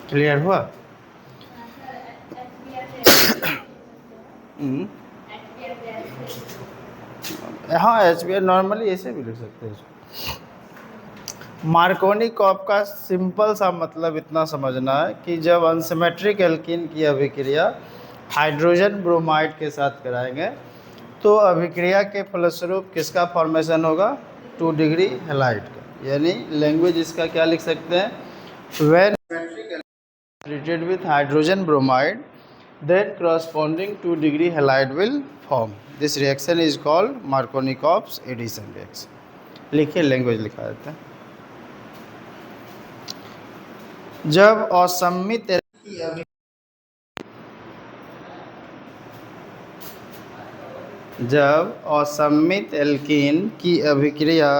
Clear हुआ? हम्म, हाँ H B normally ऐसे भी लिख सकते हैं इसको। मार्कोनी कॉप का सिंपल सा मतलब इतना समझना है कि जब अनसिमेट्रिक एल्कीन की अभिक्रिया हाइड्रोजन ब्रोमाइड के साथ कराएंगे तो अभिक्रिया के फलस्वरूप किसका फॉर्मेशन होगा? 2 डिग्री हैलाइड का। यानी लैंग्वेज इसका क्या लिख सकते हैं? When treated with hydrogen bromide, then corresponding 2 degree halide will form. This reaction is called Markovnikov addition reaction. लिखिए, लैंग्वेज लिखा जाता है। जब असम्मित एल्कीन की अभिक्रिया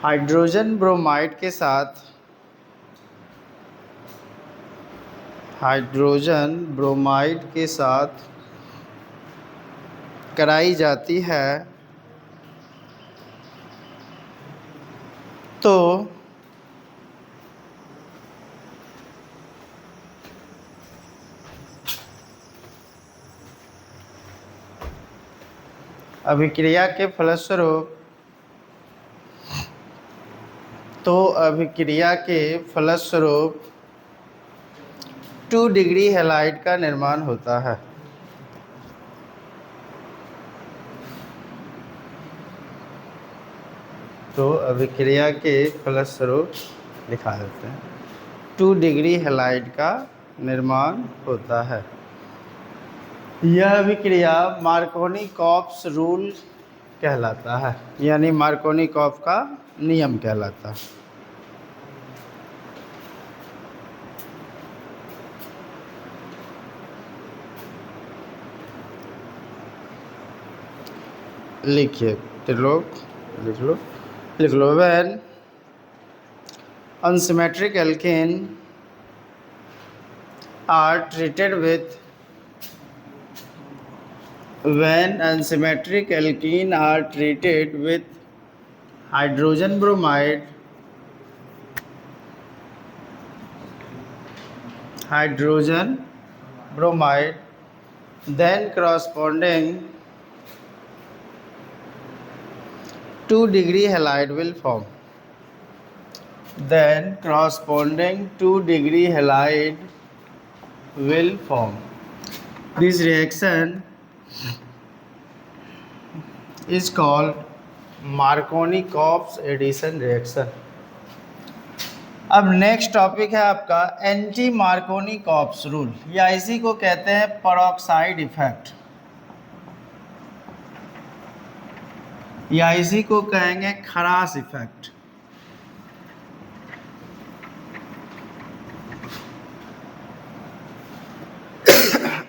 हाइड्रोजन ब्रोमाइड के साथ कराई जाती है तो अभिक्रिया के फलस्वरूप 2 डिग्री हैलाइड का निर्माण होता है। तो अभिक्रिया के फलस्वरूप लिखा देते हैं 2 डिग्री हैलाइड का निर्माण होता है। यह अभिक्रिया मार्कोनी-कॉप्स रूल कहलाता है, यानी मार्कोनी-कॉप का नियम कहलाता है। लिखिए, लिख लो। When unsymmetric alkene are treated with hydrogen bromide, then corresponding 2 degree halide will form. This reaction is called Markovnikov addition reaction. अब नेक्स्ट टॉपिक है आपका एंटी मार्कोनी-कॉप्स रूल, या इसी को कहते हैं पेरोक्साइड इफेक्ट, या इसी को कहेंगे खरास इफेक्ट।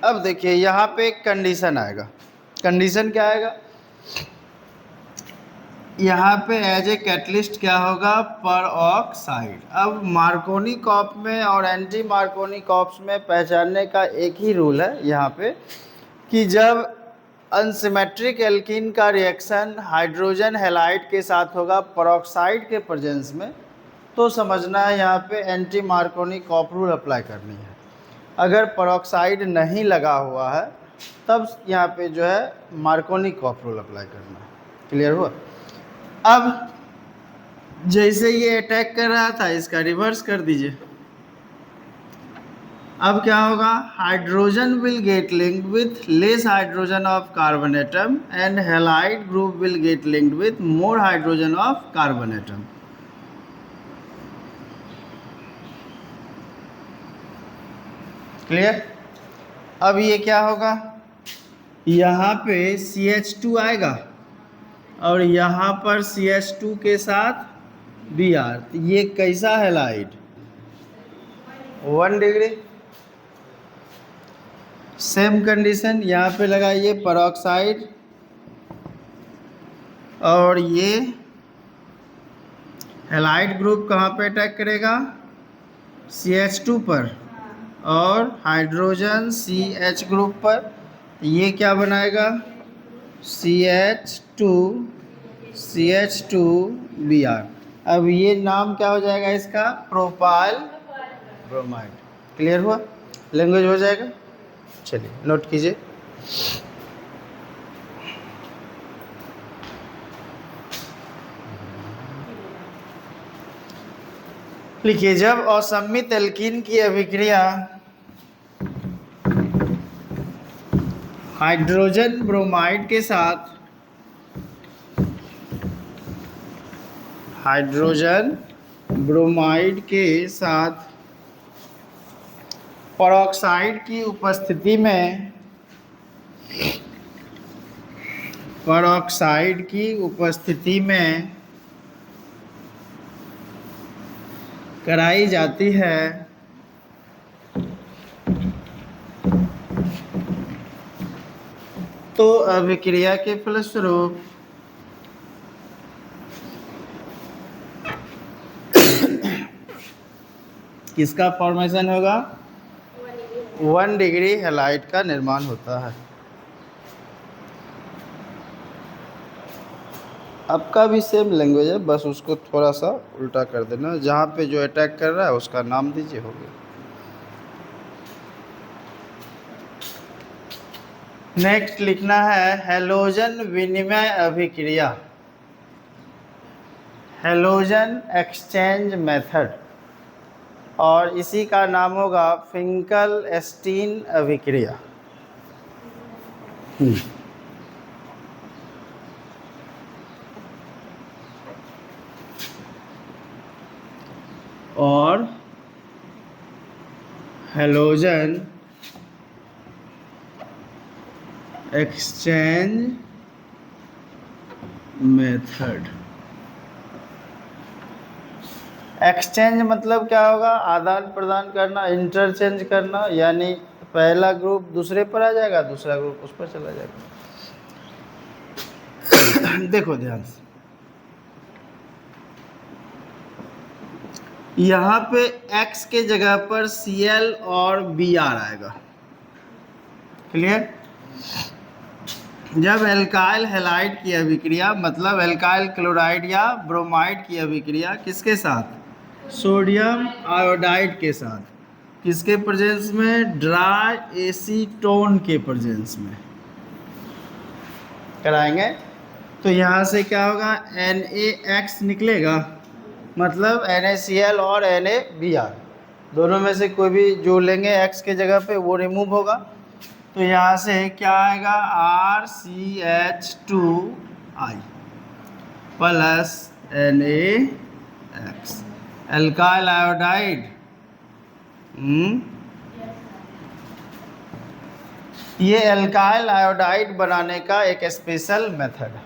अब देखिए, यहाँ पे एक कंडीशन आएगा। कंडीशन क्या आएगा? यहाँ पे एज ए कैटलिस्ट क्या होगा? पेरोक्साइड। अब मार्कोनी-कॉप में और एंटी मार्कोनी-कॉप्स में पहचानने का एक ही रूल है यहाँ पे कि जब अनसिमेट्रिक एल्कीन का रिएक्शन हाइड्रोजन हैलाइड के साथ होगा पेरोक्साइड के प्रेजेंस में, तो समझना है यहाँ पे एंटी मार्कोनी-कॉप रूल अप्लाई करनी है। अगर पेरोक्साइड नहीं लगा हुआ है तब यहाँ पे जो है मार्कोनी-कॉप रूल अप्लाई करना है। क्लियर हुआ? अब जैसे ये अटैक कर रहा था, इसका रिवर्स कर दीजिए। अब क्या होगा? Hydrogen will get linked with less hydrogen of carbon atom and halide group will get linked with more hydrogen of carbon atom. Clear? अब ये क्या होगा? यहाँ पे CH2 आएगा और यहाँ पर CH2 के साथ Br। ये कैसा हैलाइड? 1 डिग्री। सेम कंडीशन यहाँ पे लगाइए, पेरोक्साइड, और ये हैलाइड ग्रुप कहाँ पे अटैक करेगा? CH2 पर, और हाइड्रोजन CH ग्रुप पर। ये क्या बनाएगा? CH2 Br। अब ये नाम क्या हो जाएगा इसका, प्रोपाइल ब्रोमाइड। क्लियर हुआ, लैंग्वेज हो जाएगा। चलिए नोट कीजिए। लिखिए, जब असम्मित एल्कीन की अभिक्रिया हाइड्रोजन ब्रोमाइड के साथ हाइड्रोजन ब्रोमाइड के साथ परऑक्साइड की उपस्थिति में परऑक्साइड की उपस्थिति में कराई जाती है तो अभिक्रिया के फलस्वरूप किसका फॉर्मेशन होगा, 1 डिग्री हैलाइड का निर्माण होता है। आपका भी सेम लैंग्वेज है, बस उसको थोड़ा सा उल्टा कर देना, जहाँ पे जो अटैक कर रहा है उसका नाम दीजिए, हो गया। नेक्स्ट लिखना है हैलोजन विनिमय अभिक्रिया, हैलोजन एक्सचेंज मेथड, और इसी का नाम होगा फिंकल-स्टीन अभिक्रिया। और हैलोजन एक्सचेंज मेथड। एक्सचेंज मतलब क्या होगा, आदान प्रदान करना, इंटरचेंज करना, यानी पहला ग्रुप दूसरे पर आ जाएगा, दूसरा ग्रुप उस पर चला जाएगा। देखो ध्यान से, यहाँ पे X के जगह पर Cl और Br आएगा। क्लियर। जब एल्काइल हैलाइड की अभिक्रिया, मतलब एल्काइल क्लोराइड या ब्रोमाइड की अभिक्रिया किसके साथ, सोडियम आयोडाइड के साथ, किसके प्रेजेंस में, ड्राई एसीटोन के प्रेजेंस में कराएंगे, तो यहाँ से क्या होगा, NaX निकलेगा, मतलब NaCl और NaBr दोनों में से कोई भी जो लेंगे X के जगह पे वो रिमूव होगा। तो यहाँ से क्या आएगा, RCH2I plus NaX, alkyl iodide. ये एल्काइल आयोडाइड बनाने का एक स्पेशल मेथड है।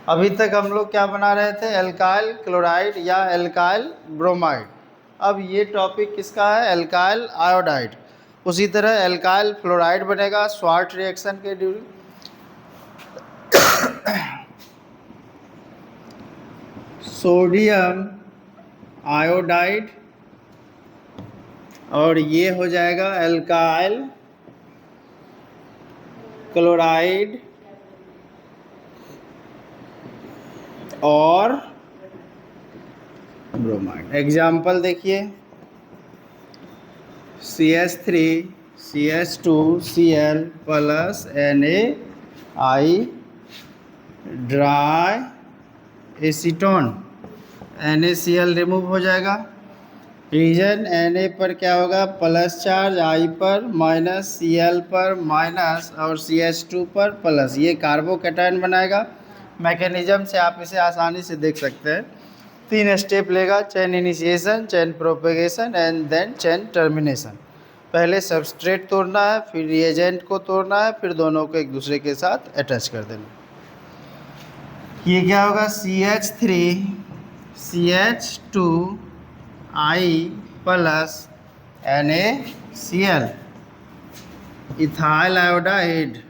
अभी तक हम लोग क्या बना रहे थे, एल्काइल क्लोराइड या एल्काइल ब्रोमाइड। अब ये टॉपिक किसका है, एल्काइल आयोडाइड। उसी तरह एल्काइल फ्लोराइड बनेगा स्वार्ट रिएक्शन के ड्यूरिंग। सोडियम आयोडाइड, और ये हो जाएगा एल्काइल क्लोराइड और ब्रोमाइड। एग्जाम्पल देखिए, CH3 CH2 Cl plus NaI dry acetone, NaCl remove हो जाएगा। रीजन Na पर क्या होगा, प्लस चार्ज, I पर माइनस, Cl पर माइनस और CH2 पर प्लस, ये कार्बोकैटायन बनाएगा। मैकेनिज्म से आप इसे आसानी से देख सकते हैं। 3 स्टेप लेगा, chain initiation, chain propagation and then chain termination. पहले सबस्ट्रेट तोड़ना है, फिर रिएजेंट को तोड़ना है, फिर दोनों को एक दूसरे के साथ अटैच कर देना। ये क्या होगा, CH3 CH2I plus NaCl, ethyl iodide,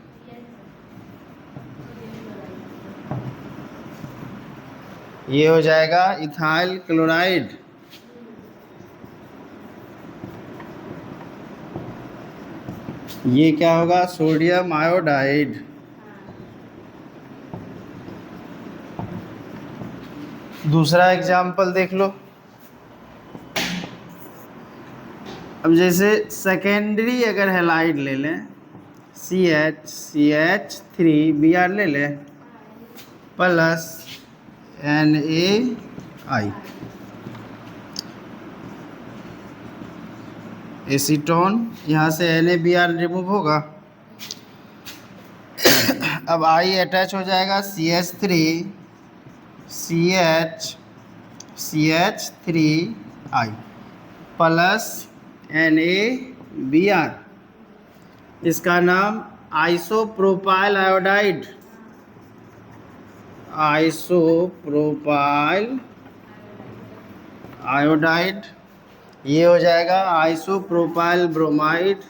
ये हो जाएगा इथाइल क्लोराइड। ये क्या होगा, सोडियम आयोडाइड। दूसरा एग्जाम्पल देख लो। अब जैसे सेकेंडरी अगर हैलाइड ले लें, CH3Br ले लें प्लस NaI, एसीटोन, यहाँ से NaBr रिमूव होगा। अब I अटैच हो जाएगा CH3CH3I प्लस NaBr, इसका नाम आइसोप्रोपाइल आयोडाइड, आइसोप्रोपाइल आयोडाइड, ये हो जाएगा आइसोप्रोपाइल ब्रोमाइड,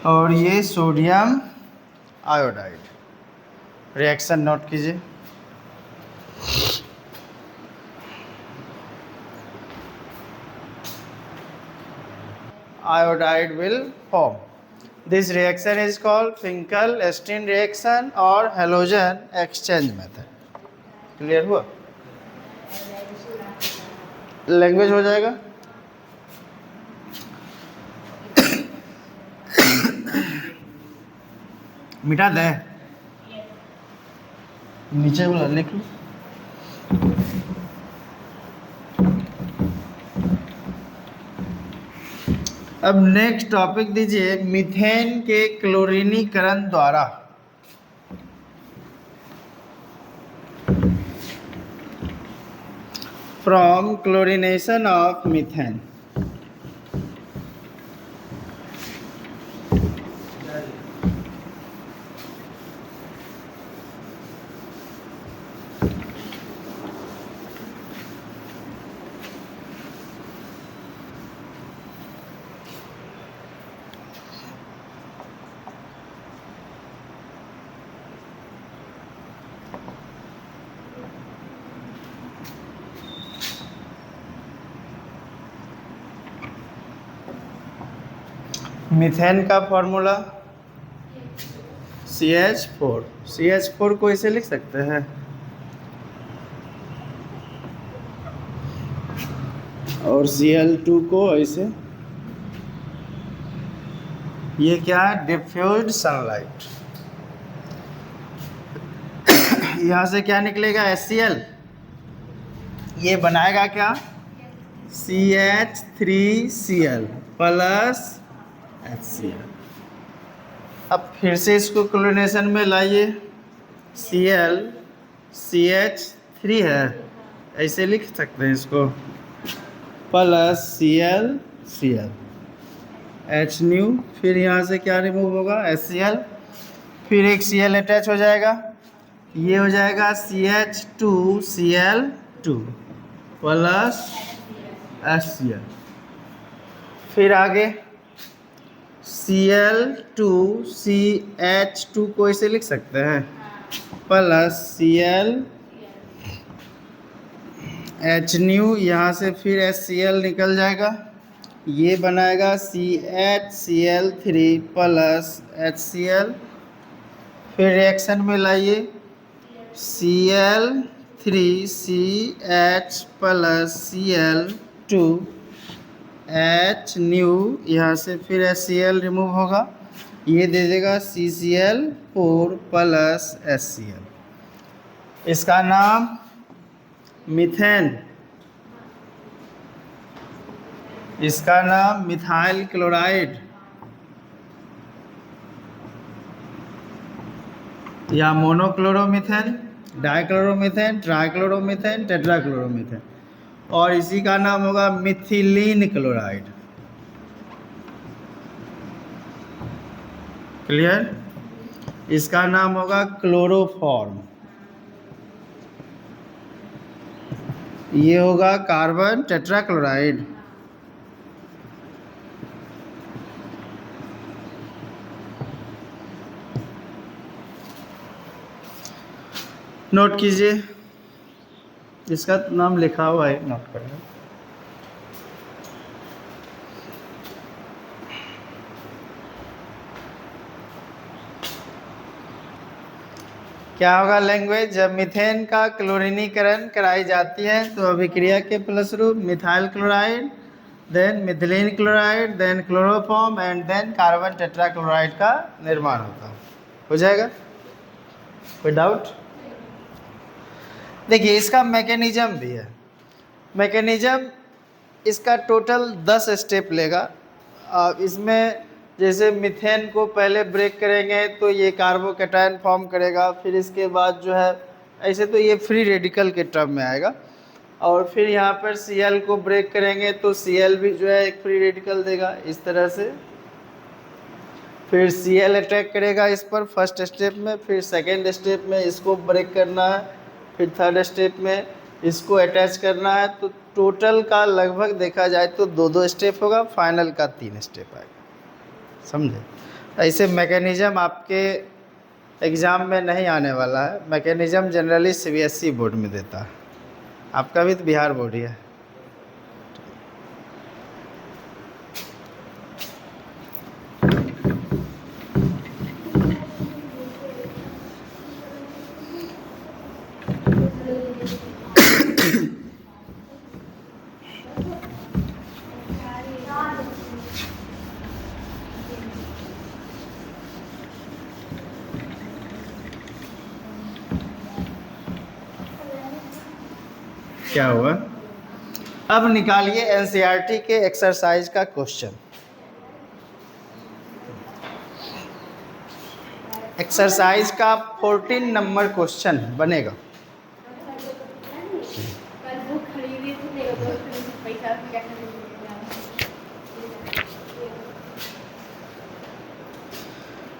और ये सोडियम आयोडाइड। रिएक्शन नोट कीजिए। Iodide will form. This reaction is called Finkel-Stein reaction और halogen exchange method. क्लियर हुआ? लैंग्वेज हो जाएगा। मिटा दे, नीचे बोला लिख लो। अब नेक्स्ट टॉपिक दीजिए, मीथेन के क्लोरीनीकरण द्वारा from chlorination of methane. Methane का फॉर्मूला CH4। CH4 को इसे लिख सकते हैं, और Cl2 को ऐसे। ये क्या है? Diffused sunlight. यहाँ से क्या निकलेगा? HCl। ये बनाएगा क्या? CH3Cl plus HCl। अब फिर से इसको क्लोरीनेशन में लाइए। Cl CH3 है, ऐसे लिख सकते हैं इसको, प्लस Cl H न्यू, फिर यहाँ से क्या रिमूव होगा? HCl, फिर एक Cl अटैच हो जाएगा, ये हो जाएगा CH2Cl2 प्लस HCl। फिर आगे Cl2CH2 को इसे लिख सकते हैं, प्लस Cl H न्यू, यहाँ से फिर HCl निकल जाएगा, ये बनाएगा CHCl3 प्लस HCl। फिर रिएक्शन में लाइए, Cl3CH plus Cl2 H new, यहाँ से फिर HCl रिमूव होगा, ये दे देगा CCl4 प्लस HCl। इसका नाम मीथेन, इसका नाम मिथाइल क्लोराइड या मोनोक्लोरोमीथेन, डाइक्लोरोमीथेन, ट्राइक्लोरोमीथेन, टेट्राक्लोरोमीथेन, और इसी का नाम होगा मिथिलीन क्लोराइड। क्लियर? इसका नाम होगा क्लोरोफॉर्म। ये होगा कार्बन टेट्राक्लोराइड। नोट कीजिए, इसका नाम लिखा हुआ है, नोट कर लो। क्या होगा लैंग्वेज? जब मीथेन का क्लोरीनीकरण कराई जाती है तो अभिक्रिया के फलस्वरूप methyl chloride, then methylene chloride, then chloroform and then carbon tetrachloride का निर्माण होता है। हो जाएगा? कोई डाउट? देखिए इसका मैकेनिज्म भी है। मैकेनिज्म इसका टोटल 10 स्टेप लेगा। इसमें जैसे मीथेन को पहले ब्रेक करेंगे तो ये कार्बोकेटायन फॉर्म करेगा, फिर इसके बाद जो है ऐसे तो ये फ्री रेडिकल के टर्म में आएगा, और फिर यहाँ पर Cl को ब्रेक करेंगे तो Cl भी जो है एक फ्री रेडिकल देगा इस तरह से। फिर Cl अटैक करेगा इस पर फर्स्ट स्टेप में, फिर सेकेंड स्टेप में इसको ब्रेक करना है, फिर थर्ड स्टेप में इसको अटैच करना है। तो टोटल का लगभग देखा जाए तो 2-2 स्टेप होगा, फाइनल का 3 स्टेप आएगा। समझे? ऐसे मैकेनिज्म आपके एग्ज़ाम में नहीं आने वाला है। मैकेनिज्म जनरली CBSE बोर्ड में देता है, आपका भी तो बिहार बोर्ड ही है। क्या हुआ? अब निकालिए NCERT के एक्सरसाइज का क्वेश्चन। एक्सरसाइज का 14 नंबर क्वेश्चन बनेगा।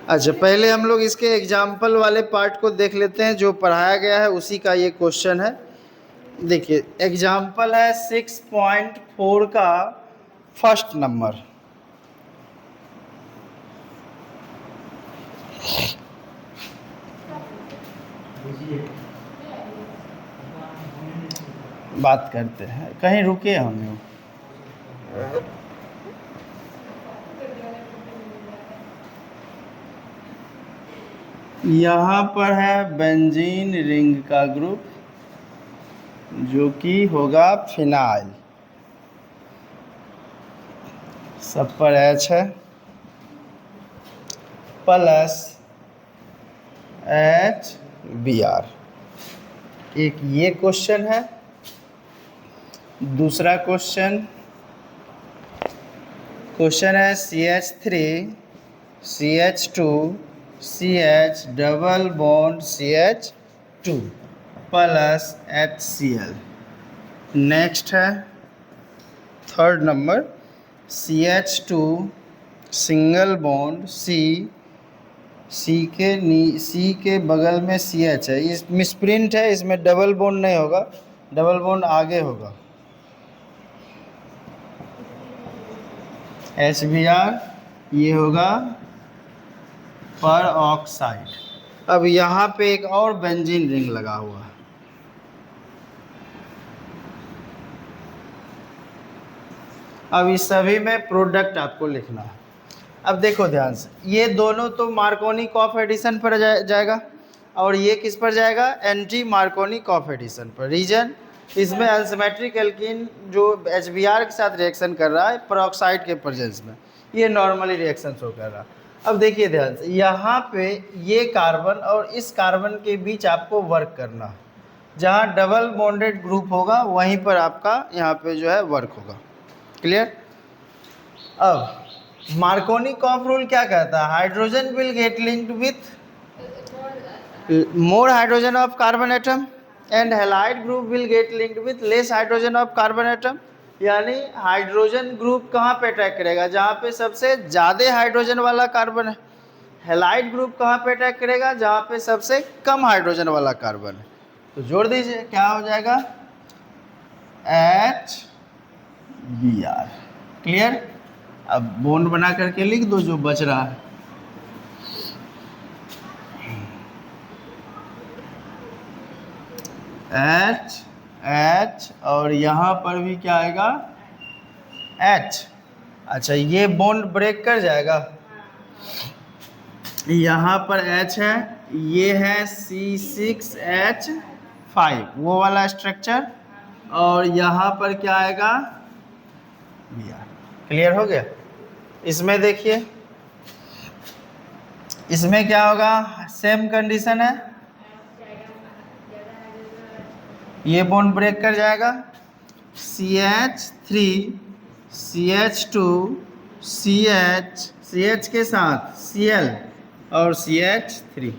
अच्छा पहले हम लोग इसके एग्जाम्पल वाले पार्ट को देख लेते हैं, जो पढ़ाया गया है उसी का ये क्वेश्चन है। देखिए एग्जाम्पल है 6.4 का फर्स्ट नंबर। बात करते हैं, कहीं रुके होंगे। यहाँ पर है बेंजीन रिंग का ग्रुप जो कि होगा फिनाइल, सब पर H है, प्लस HBr। एक ये क्वेश्चन है। दूसरा क्वेश्चन है CH3 CH2 CH double bond CH2 plus HCl। Next है third number CH2 single bond C के बगल में CH है, इस मिसप्रिंट है, इसमें डबल बॉन्ड नहीं होगा, डबल बॉन्ड आगे होगा। HBr ये होगा पर ऑक्साइड। अब यहाँ पे एक और बेंजीन रिंग लगा हुआ है। अब इस सभी में प्रोडक्ट आपको लिखना है। अब देखो ध्यान से, ये दोनों तो मार्कोनी कॉफ एडिशन पर जाएगा, और ये किस पर जाएगा? एंटी मार्कोनी कॉफ एडिशन पर। रीजन, इसमें अनसिमेट्रिक एल्कीन जो HBr के साथ रिएक्शन कर रहा है पेरोक्साइड के प्रेजेंस में, ये नॉर्मली रिएक्शन शो कर रहा है। अब देखिए ध्यान से, यहाँ पे ये कार्बन और इस कार्बन के बीच आपको वर्क करना है। जहाँ डबल बॉन्डेड ग्रुप होगा वहीं पर आपका यहाँ पे जो है वर्क होगा। क्लियर? अब मार्कोनी कॉफ रूल क्या कहता है? Hydrogen will get linked with more hydrogen of carbon atom and halide group will get linked with less hydrogen of carbon atom। यानी हाइड्रोजन ग्रुप कहाँ पे अटैक करेगा? जहाँ पे सबसे ज़्यादा हाइड्रोजन वाला कार्बन है। हैलाइड ग्रुप कहाँ पे अटैक करेगा? जहाँ पे सबसे कम हाइड्रोजन वाला कार्बन है। तो जोड़ दीजिए, क्या हो जाएगा? HBr। क्लियर? अब बॉन्ड बना करके लिख दो जो बच रहा है। H और यहाँ पर भी क्या आएगा? H। अच्छा ये बॉन्ड ब्रेक कर जाएगा, यहाँ पर H है ये है C6H5 वो वाला स्ट्रक्चर, और यहाँ पर क्या आएगा Br। क्लियर हो गया। इसमें देखिए, इसमें क्या होगा, सेम कंडीशन है, ये बॉन्ड ब्रेक कर जाएगा, CH3 CH2 CH के साथ Cl और CH3,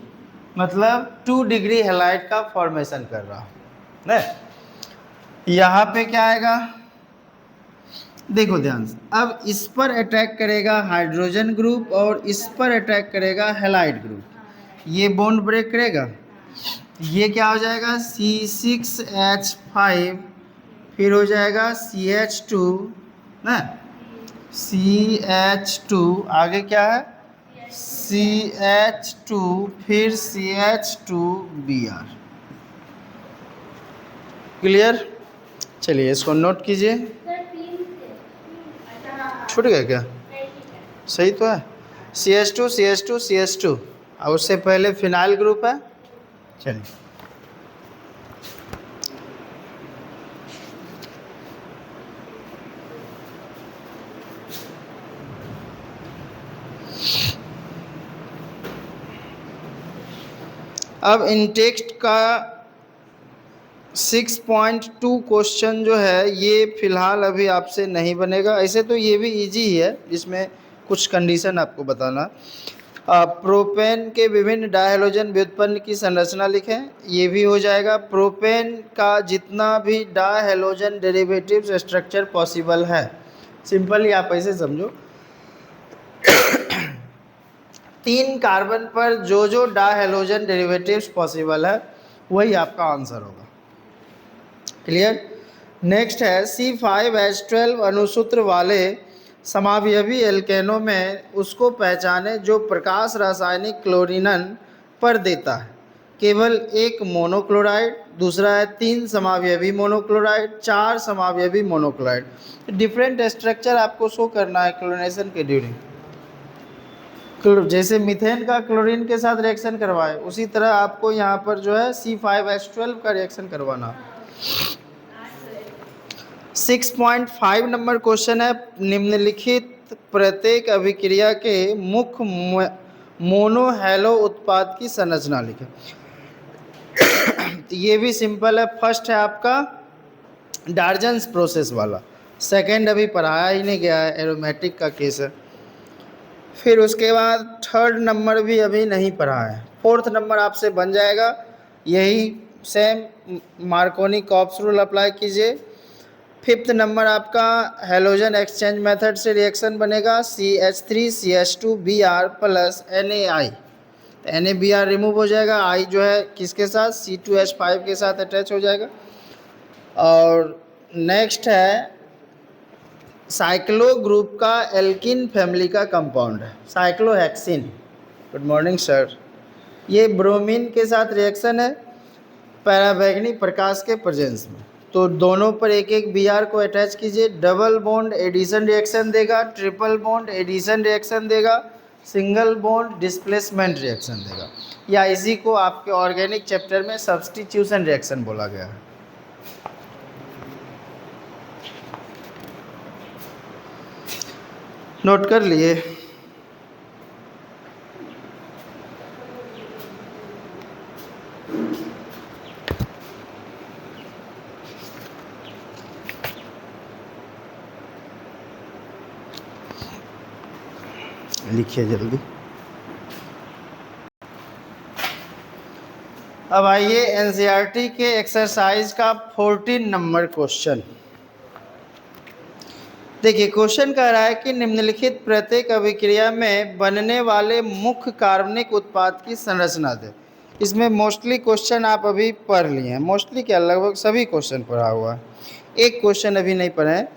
मतलब 2 डिग्री हैलाइड का फॉर्मेशन कर रहा हूँ ना। यहाँ पे क्या आएगा, देखो ध्यान से, अब इस पर अटैक करेगा हाइड्रोजन ग्रुप और इस पर अटैक करेगा हैलाइड ग्रुप, ये बॉन्ड ब्रेक करेगा, ये क्या हो जाएगा C6H5, फिर हो जाएगा CH2 ना, CH2 आगे क्या है CH2, फिर CH2Br। क्लियर। चलिए इसको नोट कीजिए। छूट गया क्या, सही तो है, CH2 CH2 CH2 और उससे पहले फिनाइल ग्रुप है। चलिए अब इन टेक्स्ट का 6.2 क्वेश्चन जो है ये फिलहाल अभी आपसे नहीं बनेगा, ऐसे तो ये भी इजी ही है, इसमें कुछ कंडीशन आपको बताना। प्रोपेन के विभिन्न डायहेलोजन व्युत्पन्न की संरचना लिखें, ये भी हो जाएगा। प्रोपेन का जितना भी डायहेलोजन डेरिवेटिव्स स्ट्रक्चर पॉसिबल है, सिंपली आप ऐसे समझो 3 कार्बन पर जो जो डायहेलोजन डेरिवेटिव्स पॉसिबल है वही आपका आंसर होगा। क्लियर। नेक्स्ट है C5H12 अणुसूत्र वाले समावयवी एल्केनों में उसको पहचाने जो प्रकाश रासायनिक क्लोरीनन पर देता है, केवल एक मोनोक्लोराइड, दूसरा है 3 समावयवी मोनोक्लोराइड, 4 समावयवी मोनोक्लोराइड। डिफरेंट स्ट्रक्चर आपको शो करना है क्लोरीनेशन के ड्यूरिंग, जैसे मीथेन का क्लोरीन के साथ रिएक्शन करवाए उसी तरह आपको यहाँ पर जो है C5H12 का रिएक्शन करवाना। 6.5 नंबर क्वेश्चन है, निम्नलिखित प्रत्येक अभिक्रिया के मुख्य मोनोहैलो उत्पाद की संरचना लिखें। तो ये भी सिंपल है। फर्स्ट है आपका डार्जन्स प्रोसेस वाला, सेकंड अभी पढ़ाया ही नहीं गया है, एरोमेटिक का केस है। फिर उसके बाद थर्ड नंबर भी अभी नहीं पढ़ा है, फोर्थ नंबर आपसे बन जाएगा, यही same Markovnikov's rule apply कीजिए। फिफ्थ नंबर आपका हेलोजन एक्सचेंज मेथड से रिएक्शन बनेगा CH3 CH2Br plus NaI, NaBr remove हो जाएगा, I जो है किसके साथ C2H5 के साथ अटैच हो जाएगा। और नेक्स्ट है साइक्लो ग्रुप का एल्किन फैमिली का कंपाउंड है साइक्लोहेक्सिन। Good morning sir. ये ब्रोमीन के साथ रिएक्शन है पैराबैंगनी प्रकाश के प्रेजेंस में, तो दोनों पर एक एक Br को अटैच कीजिए, डबल बॉन्ड एडिशन रिएक्शन देगा, ट्रिपल बॉन्ड एडिशन रिएक्शन देगा, सिंगल बॉन्ड डिस्प्लेसमेंट रिएक्शन देगा, या इसी को आपके ऑर्गेनिक चैप्टर में सब्स्टिट्यूशन रिएक्शन बोला गया है। नोट कर लिए। लिखिए जल्दी। अब आइए एनसीईआरटी के एक्सरसाइज का 14 नंबर क्वेश्चन। देखिए क्वेश्चन कह रहा है कि निम्नलिखित प्रत्येक अभिक्रिया में बनने वाले मुख्य कार्बनिक उत्पाद की संरचना दे। इसमें मोस्टली क्वेश्चन आप अभी पढ़ लिए हैं, मोस्टली क्या लगभग सभी क्वेश्चन पढ़ा हुआ है, एक क्वेश्चन अभी नहीं पढ़े हैं,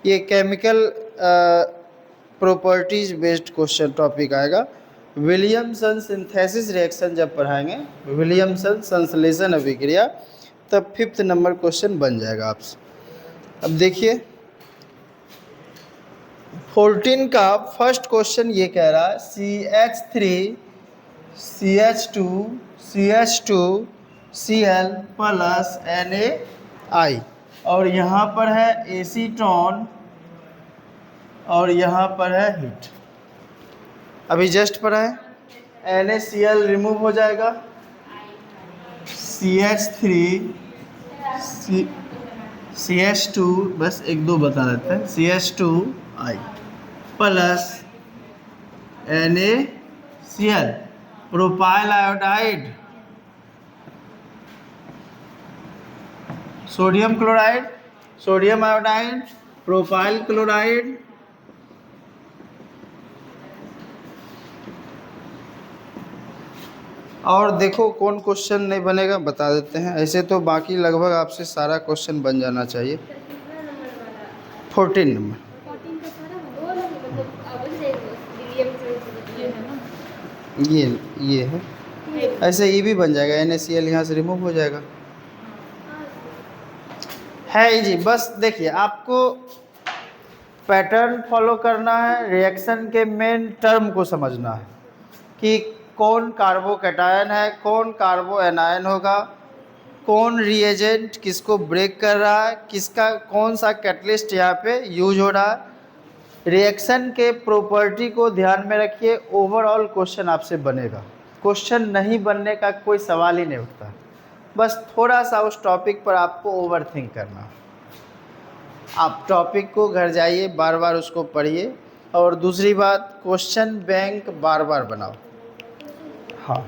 ये chemical properties based question topic आएगा। विलियमसन सिंथेसिस रिएक्शन जब पढ़ाएंगे, विलियमसन संश्लेषण अभिक्रिया, तब 5th नंबर क्वेश्चन बन जाएगा आपसे। अब देखिए 14 का फर्स्ट क्वेश्चन ये कह रहा है CH3 CH2Cl प्लस NaI, और यहाँ पर है एसीटोन और यहाँ पर है हीट। अभी जस्ट पर है NaCl रिमूव हो जाएगा, CH2 बस एक दो बता देते हैं, CH2I plus NaCl propyl iodide, sodium chloride, sodium iodide, propyl chloride, और देखो कौन क्वेश्चन नहीं बनेगा बता देते हैं। ऐसे तो बाकी लगभग आपसे सारा क्वेश्चन बन जाना चाहिए। 14 नंबर। ये है, ऐसे ये भी बन जाएगा, NaCl यहाँ से रिमूव हो जाएगा। है जी, बस देखिए आपको पैटर्न फॉलो करना है, रिएक्शन के मेन टर्म को समझना है कि कौन कार्बोकैटायन है, कौन कार्बो एनायन होगा, कौन रिएजेंट किसको ब्रेक कर रहा है, किसका कौन सा कैटलिस्ट यहाँ पे यूज हो रहा है। रिएक्शन के प्रॉपर्टी को ध्यान में रखिए, ओवरऑल क्वेश्चन आपसे बनेगा। क्वेश्चन नहीं बनने का कोई सवाल ही नहीं उठता, बस थोड़ा सा उस टॉपिक पर आपको ओवर थिंक करना। आप टॉपिक को घर जाइए, बार बार उसको पढ़िए, और दूसरी बात क्वेश्चन बैंक बार बार बनाओ। हाँ,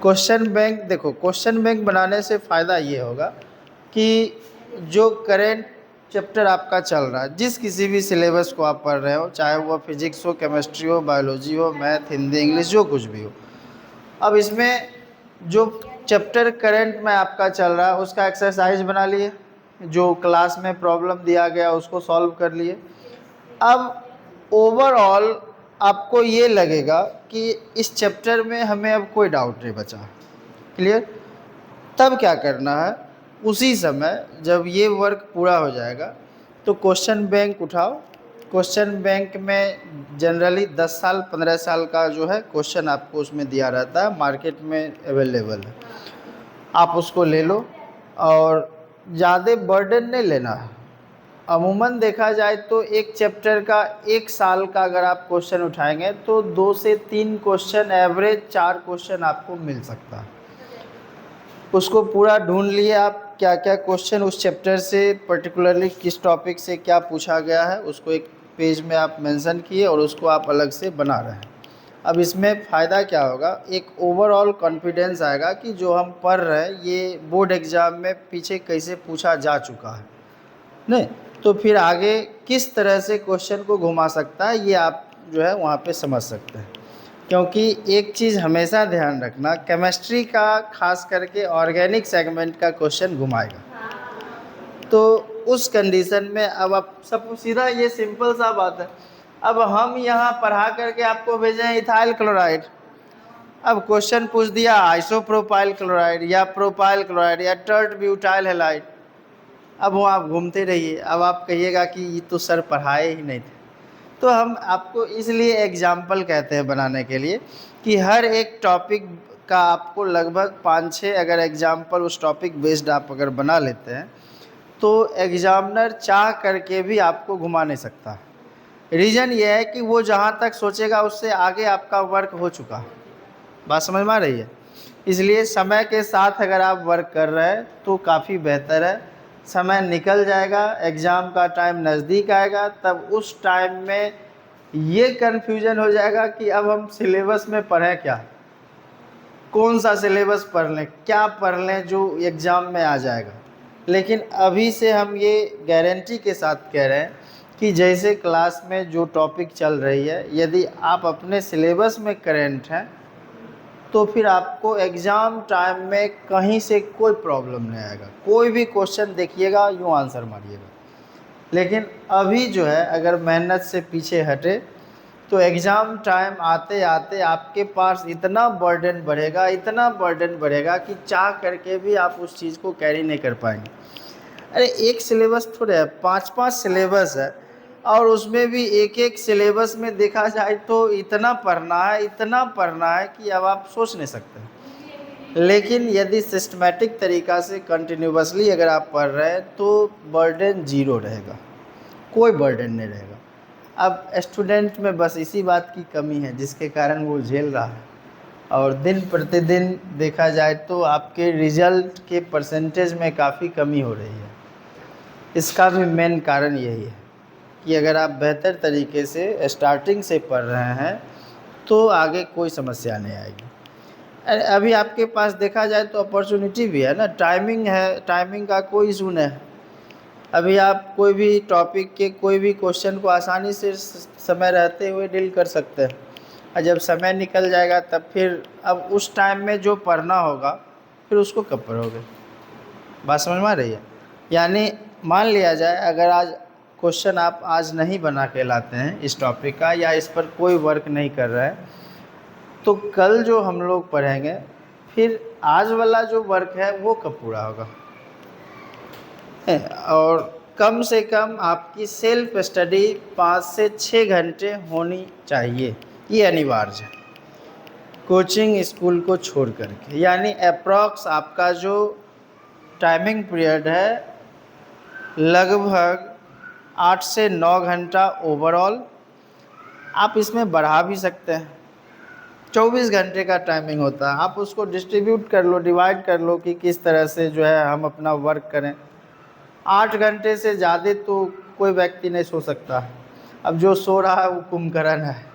क्वेश्चन बैंक देखो, क्वेश्चन बैंक बनाने से फ़ायदा ये होगा कि जो करेंट चैप्टर आपका चल रहा है, जिस किसी भी सिलेबस को आप पढ़ रहे हो, चाहे वो फिजिक्स हो, केमिस्ट्री हो, बायोलॉजी हो, मैथ, हिंदी, इंग्लिश, जो कुछ भी हो, अब इसमें जो चैप्टर करंट में आपका चल रहा है उसका एक्सरसाइज बना लिए, जो क्लास में प्रॉब्लम दिया गया उसको सॉल्व कर लिए। अब ओवरऑल आपको ये लगेगा कि इस चैप्टर में हमें अब कोई डाउट नहीं बचा। क्लियर? तब क्या करना है, उसी समय जब ये वर्क पूरा हो जाएगा तो क्वेश्चन बैंक उठाओ। क्वेश्चन बैंक में जनरली 10 साल 15 साल का जो है क्वेश्चन आपको उसमें दिया रहता है, मार्केट में अवेलेबल है, आप उसको ले लो। और ज़्यादा बर्डन नहीं लेना है। अमूमन देखा जाए तो एक चैप्टर का 1 साल का अगर आप क्वेश्चन उठाएंगे तो 2 से 3 क्वेश्चन, एवरेज 4 क्वेश्चन आपको मिल सकता है। उसको पूरा ढूंढ लिए आप, क्या क्या क्वेश्चन उस चैप्टर से पर्टिकुलरली किस टॉपिक से क्या पूछा गया है, उसको एक पेज में आप मेंशन किए और उसको आप अलग से बना रहे हैं। अब इसमें फ़ायदा क्या होगा, एक ओवरऑल कॉन्फिडेंस आएगा कि जो हम पढ़ रहे हैं ये बोर्ड एग्ज़ाम में पीछे कैसे पूछा जा चुका है, नहीं तो फिर आगे किस तरह से क्वेश्चन को घुमा सकता है ये आप जो है वहाँ पे समझ सकते हैं। क्योंकि एक चीज़ हमेशा ध्यान रखना, केमिस्ट्री का खास करके ऑर्गेनिक सेगमेंट का क्वेश्चन घुमाएगा, तो उस कंडीशन में अब आप सब सीधा, ये सिंपल सा बात है। अब हम यहाँ पढ़ा करके आपको भेजें इथाइल क्लोराइड, अब क्वेश्चन पूछ दिया आइसोप्रोपाइल क्लोराइड या प्रोपाइल क्लोराइड या टर्ट ब्यूटाइल हैलाइड, अब वो आप घूमते रहिए। अब आप कहिएगा कि ये तो सर पढ़ाए ही नहीं थे। तो हम आपको इसलिए एग्जाम्पल कहते हैं बनाने के लिए कि हर एक टॉपिक का आपको लगभग 5-6 अगर एग्जाम्पल उस टॉपिक बेस्ड आप अगर बना लेते हैं तो एग्जामिनर चाह करके भी आपको घुमा नहीं सकता। रीज़न ये है कि वो जहाँ तक सोचेगा उससे आगे आपका वर्क हो चुका। बात समझ में आ रही है? इसलिए समय के साथ अगर आप वर्क कर रहे हैं तो काफ़ी बेहतर है। समय निकल जाएगा, एग्ज़ाम का टाइम नज़दीक आएगा, तब उस टाइम में ये कन्फ्यूजन हो जाएगा कि अब हम सिलेबस में पढ़ें क्या, कौन सा सिलेबस पढ़ लें, क्या पढ़ लें जो एग्ज़ाम में आ जाएगा। लेकिन अभी से हम ये गारंटी के साथ कह रहे हैं कि जैसे क्लास में जो टॉपिक चल रही है, यदि आप अपने सिलेबस में करेंट हैं तो फिर आपको एग्ज़ाम टाइम में कहीं से कोई प्रॉब्लम नहीं आएगा। कोई भी क्वेश्चन देखिएगा यूँ आंसर मारिएगा। लेकिन अभी जो है अगर मेहनत से पीछे हटे तो एग्ज़ाम टाइम आते आते आपके पास इतना बर्डन बढ़ेगा, इतना बर्डन बढ़ेगा कि चाह करके भी आप उस चीज़ को कैरी नहीं कर पाएंगे। अरे एक सिलेबस थोड़े है, 5-5 सिलेबस है। और उसमें भी एक एक सिलेबस में देखा जाए तो इतना पढ़ना है कि अब आप सोच नहीं सकते। लेकिन यदि सिस्टमेटिक तरीक़ा से कंटिन्यूअसली अगर आप पढ़ रहे हैं तो बर्डन ज़ीरो रहेगा, कोई बर्डन नहीं रहेगा। अब स्टूडेंट में बस इसी बात की कमी है जिसके कारण वो झेल रहा है, और दिन प्रतिदिन देखा जाए तो आपके रिज़ल्ट के परसेंटेज में काफ़ी कमी हो रही है। इसका भी मेन कारण यही है कि अगर आप बेहतर तरीके से स्टार्टिंग से पढ़ रहे हैं तो आगे कोई समस्या नहीं आएगी। अभी आपके पास देखा जाए तो अपॉर्चुनिटी भी है ना, टाइमिंग है, टाइमिंग का कोई इशू नहीं है। अभी आप कोई भी टॉपिक के कोई भी क्वेश्चन को आसानी से समय रहते हुए डील कर सकते हैं, और जब समय निकल जाएगा तब फिर अब उस टाइम में जो पढ़ना होगा फिर उसको कब पढ़ोगे। बात समझ में आ रही है? यानी मान लिया जाए अगर आज क्वेश्चन आप आज नहीं बना के लाते हैं इस टॉपिक का, या इस पर कोई वर्क नहीं कर रहे हैं, तो कल जो हम लोग पढ़ेंगे फिर आज वाला जो वर्क है वो कब पूरा होगा। और कम से कम आपकी सेल्फ स्टडी 5 से 6 घंटे होनी चाहिए, ये अनिवार्य है, कोचिंग स्कूल को छोड़ करके। यानी अप्रॉक्स आपका जो टाइमिंग पीरियड है लगभग 8 से 9 घंटा ओवरऑल। आप इसमें बढ़ा भी सकते हैं, 24 घंटे का टाइमिंग होता है, आप उसको डिस्ट्रीब्यूट कर लो, डिवाइड कर लो कि किस तरह से जो है हम अपना वर्क करें। 8 घंटे से ज़्यादा तो कोई व्यक्ति नहीं सो सकता। अब जो सो रहा है वो कुंभकर्ण है।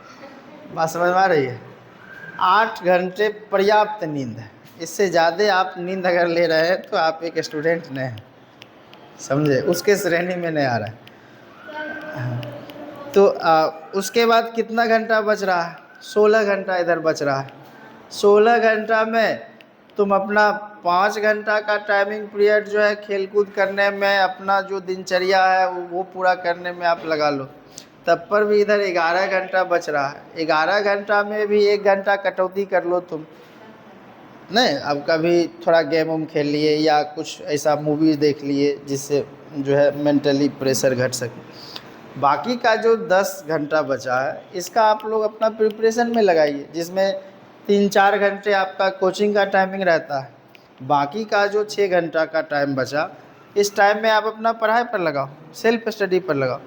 बात समझ में आ रही है? 8 घंटे पर्याप्त नींद है, इससे ज़्यादा आप नींद अगर ले रहे हैं तो आप एक स्टूडेंट नहीं हैं, समझे, उसके श्रेणी में नहीं आ रहा है। तो उसके बाद कितना घंटा बच रहा है? 16 घंटा इधर बच रहा है। 16 घंटा में तुम अपना 5 घंटा का टाइमिंग पीरियड जो है खेलकूद करने में, अपना जो दिनचर्या है वो पूरा करने में आप लगा लो, तब पर भी इधर 11 घंटा बच रहा है। 11 घंटा में भी 1 घंटा कटौती कर लो तुम, नहीं अब कभी थोड़ा गेम वूम खेल लिए या कुछ ऐसा मूवी देख लिए जिससे जो है मेंटली प्रेशर घट सके। बाकी का जो 10 घंटा बचा है इसका आप लोग अपना प्रिपरेशन में लगाइए, जिसमें 3-4 घंटे आपका कोचिंग का टाइमिंग रहता है। बाकी का जो 6 घंटा का टाइम बचा, इस टाइम में आप अपना पढ़ाई पर लगाओ, सेल्फ स्टडी पर लगाओ।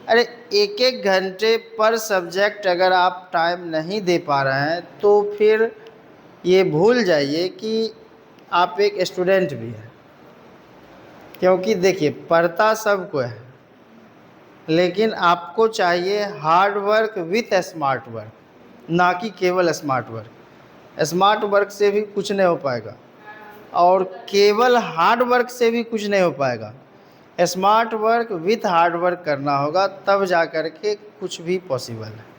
अरे 1-1 घंटे पर सब्जेक्ट अगर आप टाइम नहीं दे पा रहे हैं तो फिर ये भूल जाइए कि आप एक स्टूडेंट भी हैं। क्योंकि देखिए पढ़ता सबको है, लेकिन आपको चाहिए hard work with smart work, ना कि केवल स्मार्ट वर्क। स्मार्ट वर्क से भी कुछ नहीं हो पाएगा और केवल हार्ड वर्क से भी कुछ नहीं हो पाएगा। Smart work with hard work करना होगा, तब जा कर के कुछ भी पॉसिबल है।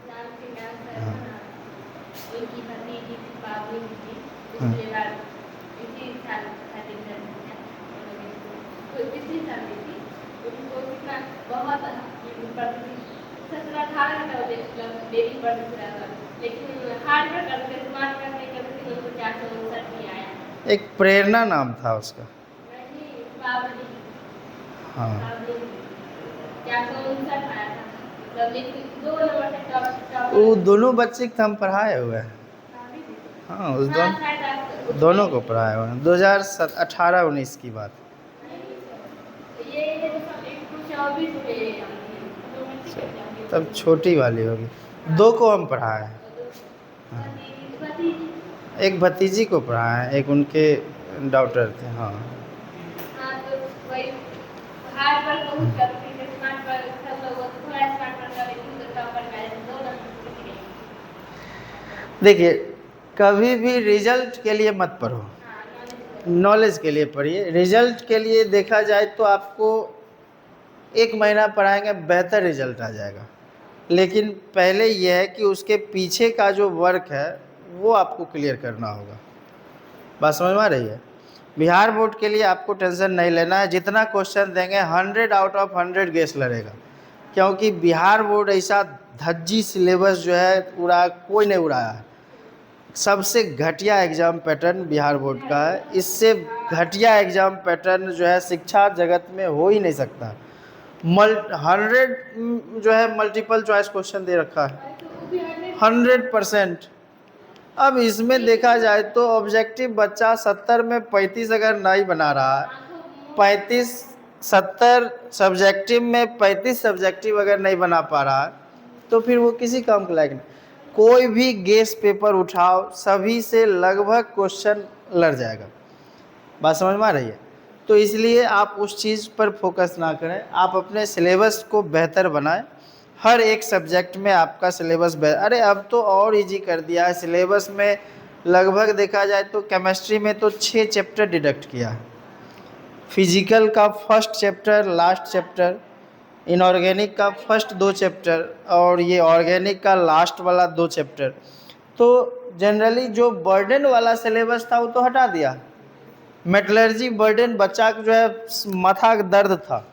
एक प्रेरणा नाम था उसका। हाँ वो दोनों बच्चे को हम पढ़ाए हुए हैं। हाँ उस दोनों को पढ़ाए हुए हैं। 2018-19 की बात। तब छोटी वाली होगी। 2 को हम पढ़ाए हैं। हाँ। एक भतीजी को पढ़ाए हैं, एक उनके डॉक्टर थे। हाँ देखिए कभी भी रिजल्ट के लिए मत पढ़ो, नॉलेज के लिए पढ़िए। रिजल्ट के लिए देखा जाए तो आपको 1 महीना पढ़ाएंगे बेहतर रिजल्ट आ जाएगा, लेकिन पहले यह है कि उसके पीछे का जो वर्क है वो आपको क्लियर करना होगा। बात समझ में आ रही है? बिहार बोर्ड के लिए आपको टेंशन नहीं लेना है, जितना क्वेश्चन देंगे 100 आउट ऑफ 100 गेस लड़ेगा, क्योंकि बिहार बोर्ड ऐसा धज्जी सिलेबस जो है उड़ा कोई नहीं उड़ाया है। सबसे घटिया एग्ज़ाम पैटर्न बिहार बोर्ड का है। इससे घटिया एग्ज़ाम पैटर्न जो है शिक्षा जगत में हो ही नहीं सकता। 100 जो है मल्टीपल चॉइस क्वेश्चन दे रखा है 100%। अब इसमें देखा जाए तो ऑब्जेक्टिव बच्चा 70 में 35 अगर नहीं बना रहा है, 35 70 सब्जेक्टिव में 35 सब्जेक्टिव अगर नहीं बना पा रहा है तो फिर वो किसी काम के लायक नहीं। कोई भी गेस पेपर उठाओ, सभी से लगभग क्वेश्चन लड़ जाएगा। बात समझ में आ रही है? तो इसलिए आप उस चीज़ पर फोकस ना करें, आप अपने सिलेबस को बेहतर बनाएं। हर एक सब्जेक्ट में आपका सिलेबस अरे अब तो और इजी कर दिया है सिलेबस में। लगभग देखा जाए तो केमिस्ट्री में तो 6 चैप्टर डिडक्ट किया है। फिजिकल का first chapter, last chapter, inorganic का फर्स्ट 2 चैप्टर और ये ऑर्गेनिक का लास्ट वाला 2 चैप्टर। तो जनरली जो बर्डन वाला सिलेबस था वो तो हटा दिया। मेटलर्जी बर्डन बच्चा जो है माथा का दर्द था।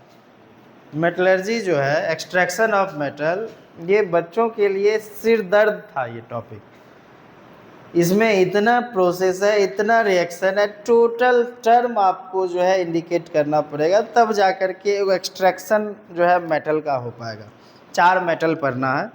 मेटलर्जी जो है एक्सट्रैक्शन ऑफ मेटल, ये बच्चों के लिए सिर दर्द था ये टॉपिक। इसमें इतना प्रोसेस है, इतना रिएक्शन है, टोटल टर्म आपको जो है इंडिकेट करना पड़ेगा, तब जा कर के वो एक्सट्रैक्शन जो है मेटल का हो पाएगा। 4 मेटल पढ़ना है।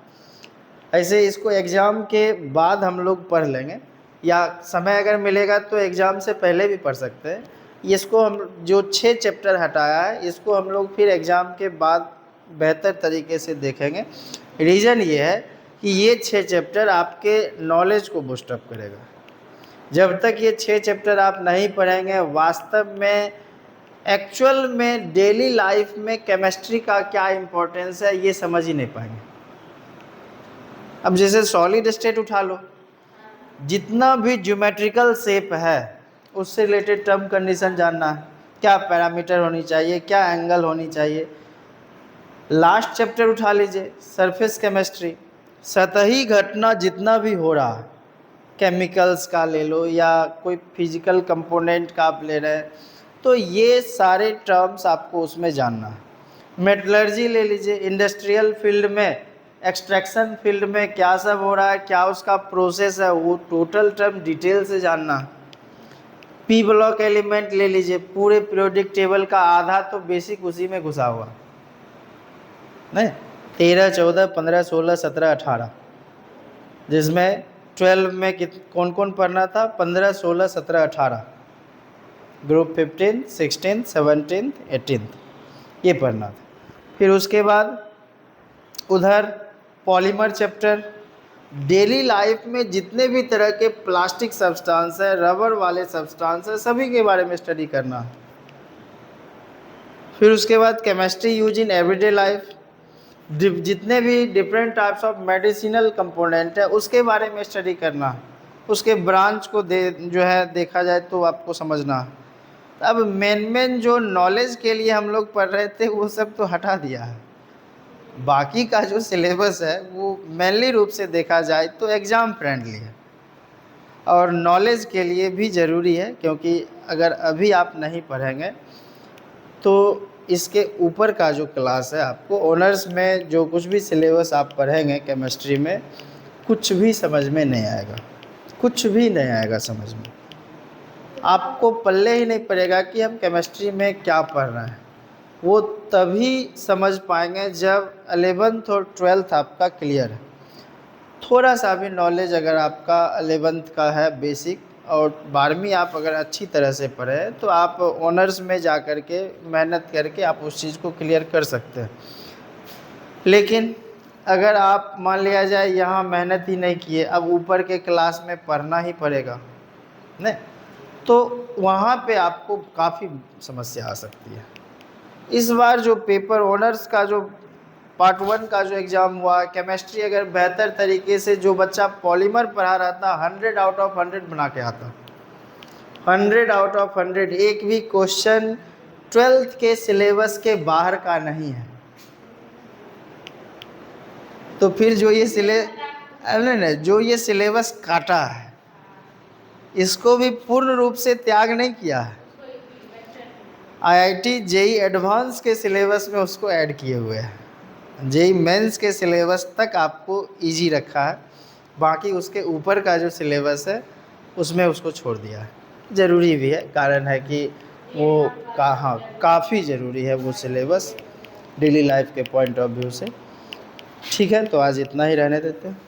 ऐसे इसको एग्ज़ाम के बाद हम लोग पढ़ लेंगे, या समय अगर मिलेगा तो एग्ज़ाम से पहले भी पढ़ सकते हैं। इसको हम जो 6 चैप्टर हटाया है इसको हम लोग फिर एग्ज़ाम के बाद बेहतर तरीके से देखेंगे। रीज़न ये है कि ये 6 चैप्टर आपके नॉलेज को बूस्टअप करेगा। जब तक ये 6 चैप्टर आप नहीं पढ़ेंगे, वास्तव में एक्चुअल में डेली लाइफ में केमिस्ट्री का क्या इम्पोर्टेंस है ये समझ ही नहीं पाएंगे। अब जैसे सॉलिड स्टेट उठा लो, जितना भी ज्योमेट्रिकल शेप है उससे रिलेटेड टर्म कंडीशन जानना है, क्या पैरामीटर होनी चाहिए, क्या एंगल होनी चाहिए। लास्ट चैप्टर उठा लीजिए सरफेस केमिस्ट्री, सतही घटना जितना भी हो रहा है, केमिकल्स का ले लो या कोई फिजिकल कंपोनेंट का आप ले रहे हैं, तो ये सारे टर्म्स आपको उसमें जानना है। मेटलर्जी ले लीजिए, इंडस्ट्रियल फील्ड में, एक्सट्रैक्शन फील्ड में क्या सब हो रहा है, क्या उसका प्रोसेस है, वो टोटल टर्म डिटेल से जानना। पी ब्लॉक एलिमेंट ले लीजिए, पूरे पीरियोडिक टेबल का आधा तो बेसिक उसी में घुसा हुआ नहीं, 13, 14, 15, 16, 17, 18, जिसमें 12 में कौन कौन पढ़ना था, 15, 16, 17, 18, ग्रुप 15, 16, 17, 18 ये पढ़ना था। फिर उसके बाद उधर पॉलीमर चैप्टर, डेली लाइफ में जितने भी तरह के प्लास्टिक सब्सटेंस है, रबर वाले सब्सटेंस है, सभी के बारे में स्टडी करना है। फिर उसके बाद chemistry use in everyday life, जितने भी different types of medicinal component है उसके बारे में स्टडी करना है। उसके ब्रांच को जो है देखा जाए तो आपको समझना है। अब मेन जो नॉलेज के लिए हम लोग पढ़ रहे थे वो सब तो हटा दिया है। बाकी का जो सिलेबस है वो मेनली रूप से देखा जाए तो एग्ज़ाम फ्रेंडली है और नॉलेज के लिए भी ज़रूरी है, क्योंकि अगर अभी आप नहीं पढ़ेंगे तो इसके ऊपर का जो क्लास है आपको ऑनर्स में जो कुछ भी सिलेबस आप पढ़ेंगे केमिस्ट्री में, कुछ भी समझ में नहीं आएगा, कुछ भी नहीं आएगा समझ में। आपको पल्ले ही नहीं पड़ेगा कि हम केमिस्ट्री में क्या पढ़ रहे हैं। वो तभी समझ पाएंगे जब 11th और 12th आपका क्लियर है। थोड़ा सा भी नॉलेज अगर आपका 11th का है बेसिक और 12वीं आप अगर अच्छी तरह से पढ़े तो आप ऑनर्स में जा कर के मेहनत करके आप उस चीज़ को क्लियर कर सकते हैं। लेकिन अगर आप मान लिया जाए यहाँ मेहनत ही नहीं किए, अब ऊपर के क्लास में पढ़ना ही पड़ेगा नहीं, तो वहाँ पे आपको काफ़ी समस्या आ सकती है। इस बार जो पेपर ऑनर्स का जो पार्ट 1 का जो एग्ज़ाम हुआ, केमिस्ट्री अगर बेहतर तरीके से जो बच्चा पॉलीमर पढ़ा रहा था 100 आउट ऑफ 100 बना के आता, 100 आउट ऑफ 100, एक भी क्वेश्चन 12th के सिलेबस के बाहर का नहीं है। तो फिर जो ये जो ये सिलेबस काटा है इसको भी पूर्ण रूप से त्याग नहीं किया है। IIT JEE एडवांस के सिलेबस में उसको ऐड किए हुए हैं। JEE मेंस के सिलेबस तक आपको इजी रखा है, बाकी उसके ऊपर का जो सिलेबस है उसमें उसको छोड़ दिया है। ज़रूरी भी है, कारण है कि वो काफ़ी ज़रूरी है वो सिलेबस। डेली लाइफ के पॉइंट ऑफ व्यू से। ठीक है, तो आज इतना ही रहने देते हैं।